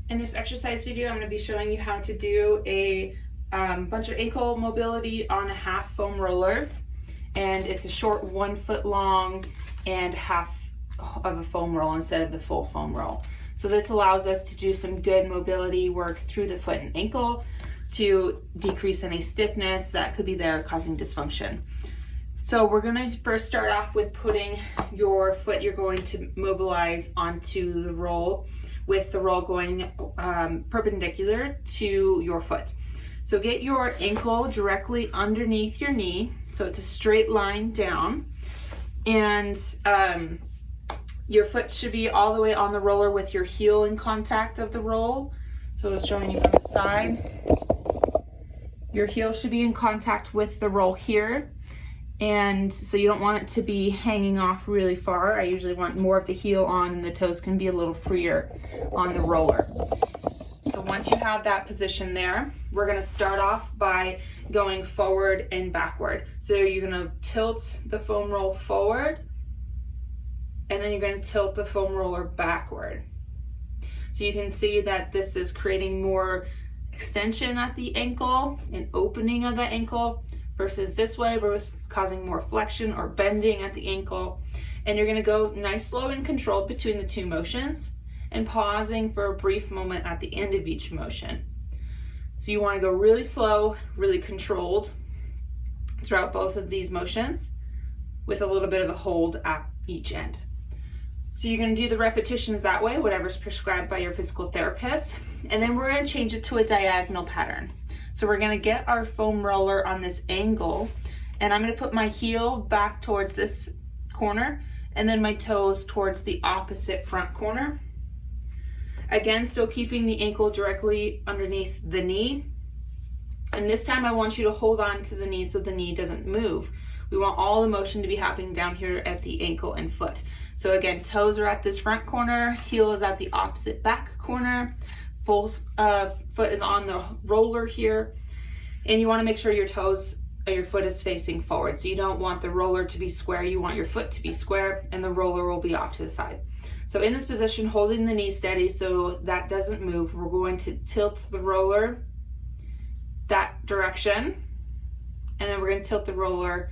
In this exercise video, I'm going to be showing you how to do a bunch of ankle mobility on a half foam roller. And it's a short 1 foot long and half of a foam roll instead of the full foam roll. So this allows us to do some good mobility work through the foot and ankle to decrease any stiffness that could be there causing dysfunction. So we're going to first start off with putting your foot you're going to mobilize onto the roll, with the roll going perpendicular to your foot. So get your ankle directly underneath your knee, so it's a straight line down, and your foot should be all the way on the roller with your heel in contact of the roll. So it's showing you from the side. Your heel should be in contact with the roll here, and so you don't want it to be hanging off really far. I usually want more of the heel on and the toes can be a little freer on the roller. So once you have that position there, we're going to start off by going forward and backward. So you're going to tilt the foam roll forward, and then you're going to tilt the foam roller backward. So you can see that this is creating more extension at the ankle and opening of the ankle, versus this way where it's causing more flexion or bending at the ankle. And you're going to go nice, slow, and controlled between the two motions, and pausing for a brief moment at the end of each motion. So you want to go really slow, really controlled throughout both of these motions, with a little bit of a hold at each end. So you're going to do the repetitions that way, whatever's prescribed by your physical therapist, and then we're going to change it to a diagonal pattern. So we're going to get our foam roller on this angle, and I'm going to put my heel back towards this corner and then my toes towards the opposite front corner. Again, still keeping the ankle directly underneath the knee. And this time I want you to hold on to the knee so the knee doesn't move. We want all the motion to be happening down here at the ankle and foot. So again, toes are at this front corner, heel is at the opposite back corner, full foot is on the roller here, and you want to make sure your toes or your foot is facing forward. So you don't want the roller to be square, you want your foot to be square, and the roller will be off to the side. So in this position, holding the knee steady so that doesn't move, we're going to tilt the roller that direction, and then we're going to tilt the roller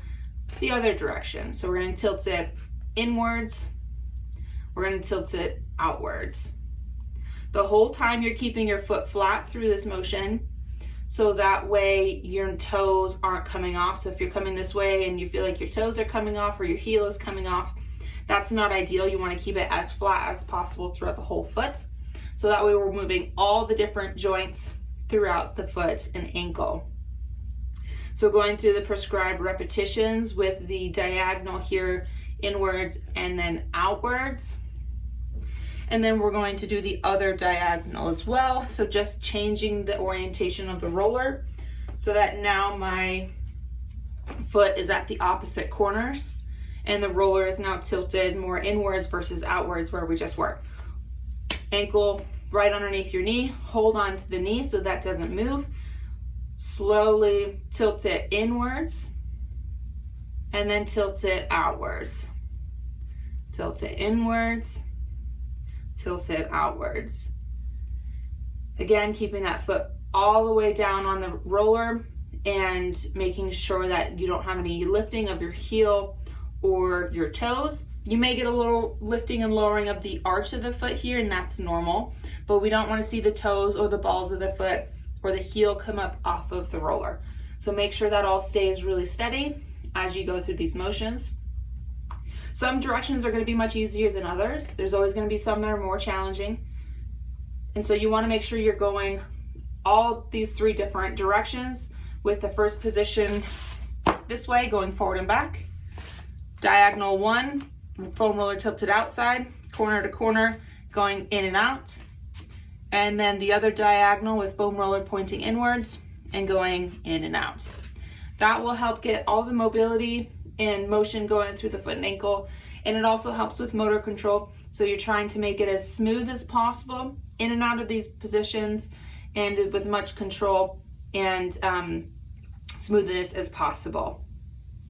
the other direction. So we're going to tilt it inwards, we're going to tilt it outwards. The whole time you're keeping your foot flat through this motion, so that way your toes aren't coming off. So if you're coming this way and you feel like your toes are coming off or your heel is coming off, that's not ideal. You want to keep it as flat as possible throughout the whole foot. So that way we're moving all the different joints throughout the foot and ankle. So going through the prescribed repetitions with the diagonal here, inwards and then outwards. And then we're going to do the other diagonal as well. So just changing the orientation of the roller so that now my foot is at the opposite corners and the roller is now tilted more inwards versus outwards where we just were. Ankle right underneath your knee, hold on to the knee so that doesn't move. Slowly tilt it inwards and then tilt it outwards. Tilt it inwards, tilt it outwards. Again, keeping that foot all the way down on the roller and making sure that you don't have any lifting of your heel or your toes. You may get a little lifting and lowering of the arch of the foot here, and that's normal, but we don't want to see the toes or the balls of the foot or the heel come up off of the roller. So make sure that all stays really steady as you go through these motions. Some directions are going to be much easier than others. There's always going to be some that are more challenging. And so you want to make sure you're going all these 3 different directions, with the first position this way, going forward and back. Diagonal 1, foam roller tilted outside, corner to corner, going in and out. And then the other diagonal with foam roller pointing inwards and going in and out. That will help get all the mobility and motion going through the foot and ankle, and it also helps with motor control. So you're trying to make it as smooth as possible in and out of these positions, and with much control and smoothness as possible.